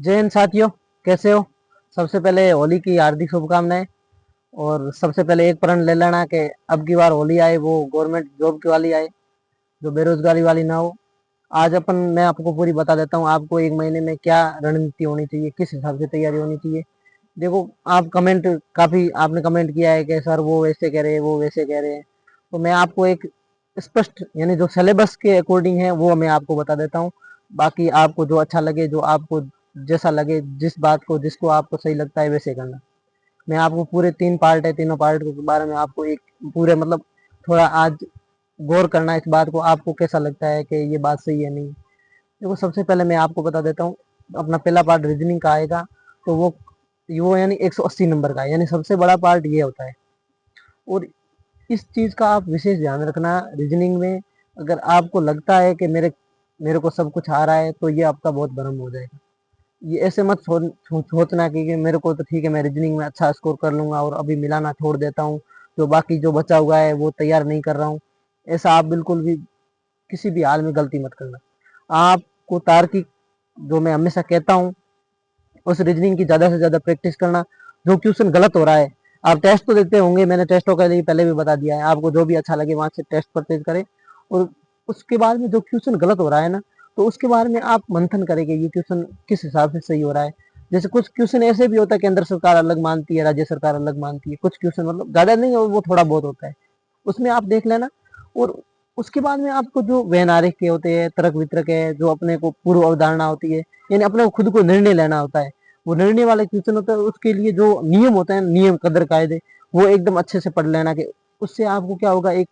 जय हिंद साथियों, कैसे हो। सबसे पहले होली की हार्दिक शुभकामनाएं। और सबसे पहले एक प्रण ले लेना कि अब की बार होली आए वो गवर्नमेंट जॉब की वाली आए, जो बेरोजगारी वाली ना हो। आज मैं आपको पूरी बता देता हूँ आपको एक महीने में क्या रणनीति होनी चाहिए, किस हिसाब से तैयारी होनी चाहिए। देखो, आप कमेंट काफी आपने कमेंट किया है कि सर वो वैसे कह रहे हैं, वो वैसे कह रहे हैं। तो मैं आपको एक स्पष्ट यानी जो सिलेबस के अकॉर्डिंग है वो मैं आपको बता देता हूँ। बाकी आपको जो अच्छा लगे, जो आपको जैसा लगे, जिस बात को जिसको आपको सही लगता है वैसे करना। मैं आपको पूरे 3 पार्ट है, तीनों पार्ट के बारे में आपको एक पूरे मतलब थोड़ा आज गौर करना इस बात को, आपको कैसा लगता है कि ये बात सही है नहीं। देखो, सबसे पहले मैं आपको बता देता हूँ, अपना पहला पार्ट रीजनिंग का आएगा। तो वो यानी 180 नंबर का है, यानी सबसे बड़ा पार्ट ये होता है। और इस चीज का आप विशेष ध्यान रखना रीजनिंग में। अगर आपको लगता है कि मेरे मेरे को सब कुछ आ रहा है तो ये आपका बहुत भ्रम हो जाएगा। ये ऐसे मत सोचना कि मेरे को तो ठीक है, मैं रीजनिंग में अच्छा स्कोर कर लूंगा और अभी मिलाना छोड़ देता हूँ, जो बाकी जो बचा हुआ है वो तैयार नहीं कर रहा हूँ। ऐसा आप बिल्कुल भी किसी भी हाल में गलती मत करना। आपको तार्किक, जो मैं हमेशा कहता हूँ, उस रीजनिंग की ज्यादा से ज्यादा प्रैक्टिस करना। जो क्वेश्चन गलत हो रहा है, आप टेस्ट तो देते होंगे, मैंने टेस्टों के लिए पहले भी बता दिया है, आपको जो भी अच्छा लगे वहां से टेस्ट परचेज करें। और उसके बाद में जो क्वेश्चन गलत हो रहा है ना, तो उसके बारे में आप मंथन करेंगे ये क्वेश्चन किस हिसाब से सही हो रहा है। जैसे कुछ क्वेश्चन ऐसे भी होता है, केंद्र सरकार अलग मानती है, राज्य सरकार अलग मानती है। कुछ क्वेश्चन मतलब ज्यादा नहीं, वो थोड़ा बहुत होता है, उसमें आप देख लेना। और उसके बाद में आपको जो व्यवहारिक के होते हैं, तर्क वितरक है, जो अपने को पूर्व अवधारणा होती है, यानी अपने को खुद को निर्णय लेना होता है, वो निर्णय वाले क्वेश्चन होता है। उसके लिए जो नियम होते हैं, नियम कदर कायदे, वो एकदम अच्छे से पढ़ लेना। कि उससे आपको क्या होगा, एक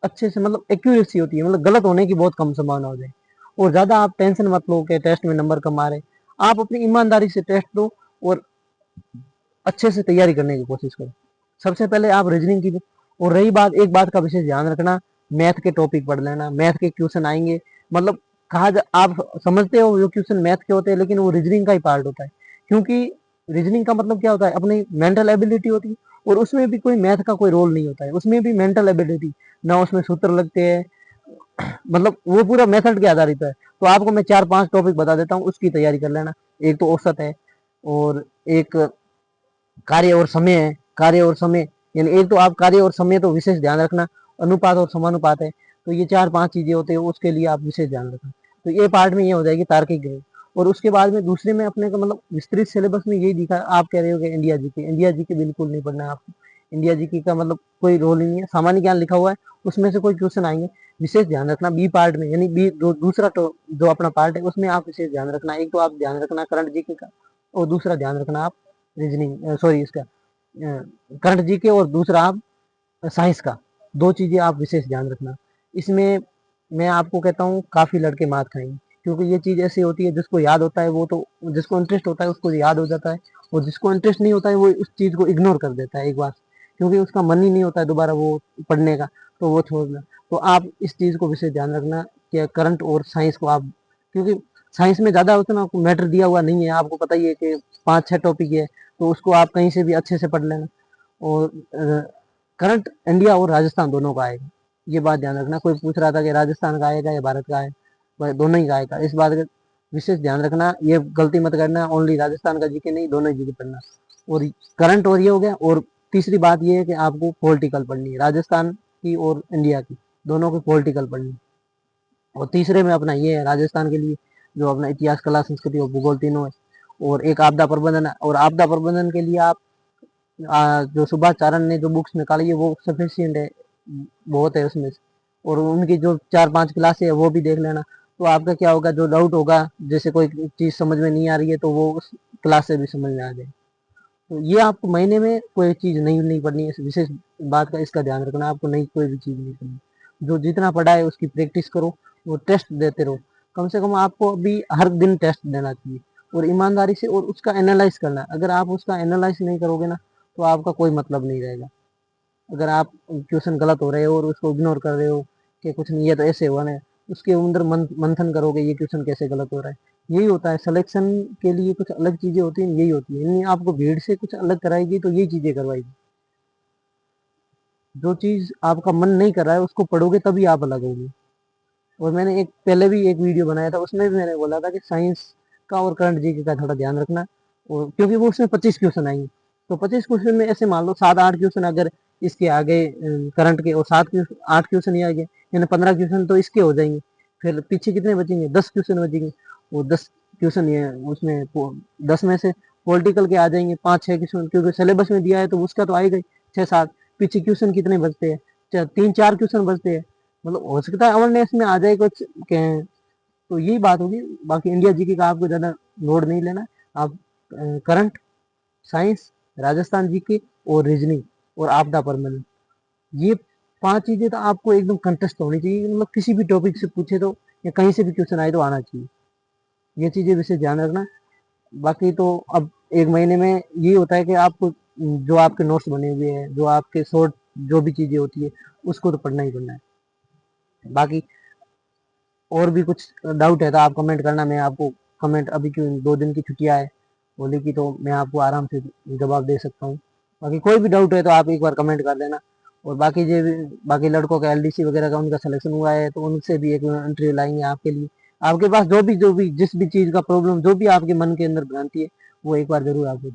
अच्छे से मतलब एक्यूरेसी होती है, मतलब गलत होने की बहुत कम संभावना हो जाए। और ज्यादा आप टेंशन मत लो कि टेस्ट में नंबर कम आ रहे। आप अपनी ईमानदारी से टेस्ट दो और अच्छे से तैयारी करने की कोशिश करो। सबसे पहले आप रीजनिंग की। और रही बात, एक बात का विशेष ध्यान रखना, मैथ के टॉपिक पढ़ लेना। मैथ के क्वेश्चन आएंगे, मतलब आप समझते हो जो क्वेश्चन मैथ के होते हैं, लेकिन वो रीजनिंग का ही पार्ट होता है। क्योंकि रीजनिंग का मतलब क्या होता है, अपनी मेंटल एबिलिटी होती है। और उसमें भी कोई मैथ का कोई रोल नहीं होता है, उसमें भी मेंटल एबिलिटी, ना उसमें सूत्र लगते हैं, मतलब वो पूरा मेथड के आधारित है। तो आपको मैं 4-5 टॉपिक बता देता हूँ, उसकी तैयारी कर लेना। एक तो औसत है, और एक कार्य और समय है। कार्य और समय, यानी एक तो आप कार्य और समय तो विशेष ध्यान रखना। अनुपात और समानुपात है। तो ये 4-5 चीजें होती है, उसके लिए आप विशेष ध्यान रखना। तो ये पार्ट में ये हो जाएगी तार्किक गणित। और उसके बाद में दूसरे में अपने को मतलब विस्तृत सिलेबस में यही दिखा। आप कह रहे हो कि इंडिया जीके, इंडिया जीके बिल्कुल नहीं पढ़ना है आपको। इंडिया जीके का मतलब कोई रोल ही नहीं है, सामान्य ज्ञान लिखा हुआ है, उसमें से कोई क्वेश्चन आएंगे। विशेष ध्यान रखना बी पार्ट में, यानी बी दूसरा तो जो अपना पार्ट है उसमें आप विशेष ध्यान रखना। एक तो आप ध्यान रखना करंट जीके का, और दूसरा ध्यान रखना आप रीजनिंग, सॉरी, इसका करंट जीके, और दूसरा आप साइंस का। दो चीजें आप विशेष ध्यान रखना। इसमें मैं आपको कहता हूँ काफी लड़के मात खाएंगे, क्योंकि ये चीज ऐसी होती है, जिसको याद होता है वो तो, जिसको इंटरेस्ट होता है उसको याद हो जाता है। और जिसको इंटरेस्ट नहीं होता है वो उस चीज को इग्नोर कर देता है एक बार, क्योंकि उसका मन ही नहीं होता है दोबारा वो पढ़ने का, तो वो छोड़ना। तो आप इस चीज को विशेष ध्यान रखना कि करंट और साइंस को आप, क्योंकि साइंस में ज्यादा उतना मैटर दिया हुआ नहीं है, आपको पता ही है कि 5-6 टॉपिक है। तो उसको आप कहीं से भी अच्छे से पढ़ लेना। और करंट इंडिया और राजस्थान दोनों का आएगा, ये बात ध्यान रखना। कोई पूछ रहा था कि राजस्थान का आएगा या भारत का है, दोनों ही का आएगा। इस बात का विशेष ध्यान रखना, ये गलती मत करना ओनली राजस्थान का जीके नहीं, दोनों ही जीके पढ़ना। और करंट और ये हो गया। और तीसरी बात ये है कि आपको पॉलिटिकल पढ़नी है, राजस्थान की और इंडिया की, दोनों की पॉलिटिकल पढ़नी है। और तीसरे में अपना ये है राजस्थान के लिए, जो अपना इतिहास, कला, संस्कृति और भूगोल तीनों है। और एक आपदा प्रबंधन है। और आपदा प्रबंधन के लिए आप जो सुभाष चारण ने जो बुक्स निकाली है वो सफिशियंट है, बहुत है उसमें से। और उनकी जो 4-5 क्लासे है वो भी देख लेना। तो आपका क्या होगा, जो डाउट होगा, जैसे कोई चीज समझ में नहीं आ रही है तो वो उस क्लास से भी समझ में आ जाए। तो ये आपको महीने में कोई चीज नहीं नहीं पढ़नी है, विशेष बात का इसका ध्यान रखना। आपको नहीं, कोई भी चीज नहीं पढ़नी, जो जितना पढ़ा है उसकी प्रैक्टिस करो। वो टेस्ट देते रहो, कम से कम आपको अभी हर दिन टेस्ट देना चाहिए, और ईमानदारी से। और उसका एनालाइज करना, अगर आप उसका एनालाइज नहीं करोगे ना, तो आपका कोई मतलब नहीं रहेगा। अगर आप क्वेश्चन गलत हो रहे हो और उसको इग्नोर कर रहे हो कि कुछ नहीं, ये तो ऐसे हुआ ना, उसके अंदर मंथन करोगे ये क्वेश्चन कैसे गलत हो रहा है। यही होता है सिलेक्शन के लिए, कुछ अलग चीजें होती हैं, यही होती है। यानी आपको भीड़ से कुछ अलग कराएगी तो यही चीजें करवाएगी। जो चीज आपका मन नहीं कर रहा है उसको पढ़ोगे तभी आप अलग होगे। और मैंने एक पहले भी एक वीडियो बनाया था, उसमें भी मैंने बोला था कि साइंस का और करंट जीके का थोड़ा ध्यान रखना। और क्योंकि वो उसमें 25 क्वेश्चन आएंगे, तो 25 क्वेश्चन में ऐसे मान लो 7-8 क्वेश्चन अगर इसके आगे करंट के, और 8 क्वेश्चन ये आगे, यानी 15 क्वेश्चन तो इसके हो जाएंगे। फिर पीछे कितने बचेंगे? 10 क्वेश्चन बचेंगे। वो 10 क्वेश्चन ये उसमें 10 में से पॉलिटिकल के आ जाएंगे 5-6 क्वेश्चन, क्योंकि सिलेबस में दिया है तो उसका तो आएगा ही 6-7। पीछे क्वेश्चन कितने बचते हैं? 3-4 क्वेश्चन बचते हैं। मतलब हो सकता है अवेयरनेस में आ जाए कुछ तो यही बात होगी। बाकी इंडिया जीके का आपको ज़्यादा लोड नहीं लेना। आप करंट, साइंस, राजस्थान जीके और रीजनिंग और आपदा प्रबंधन, ये 5 चीजें तो आपको एकदम कंटेस्ट होनी चाहिए। मतलब किसी भी टॉपिक से पूछे तो, या कहीं से भी क्वेश्चन आए तो आना चाहिए। ये चीजें विशेष ध्यान रखना। बाकी तो अब 1 महीने में ये होता है कि आपको जो आपके नोट्स बने हुए हैं, जो आपके शॉर्ट जो भी चीजें होती है, उसको तो पढ़ना ही पढ़ना है। बाकी और भी कुछ डाउट है तो आप कमेंट करना। मैं आपको कमेंट, अभी क्यों 2 दिन की छुट्टियां है होली की, तो मैं आपको आराम से जवाब दे सकता हूँ। बाकी कोई भी डाउट है तो आप एक बार कमेंट कर देना। और बाकी जो बाकी लड़कों का एलडीसी वगैरह का उनका सिलेक्शन हुआ है तो उनसे भी एक इंटरव्यू लाएंगे आपके लिए। आपके पास जो भी जिस भी चीज़ का प्रॉब्लम, जो भी आपके मन के अंदर भ्रांति है, वो एक बार जरूर आपको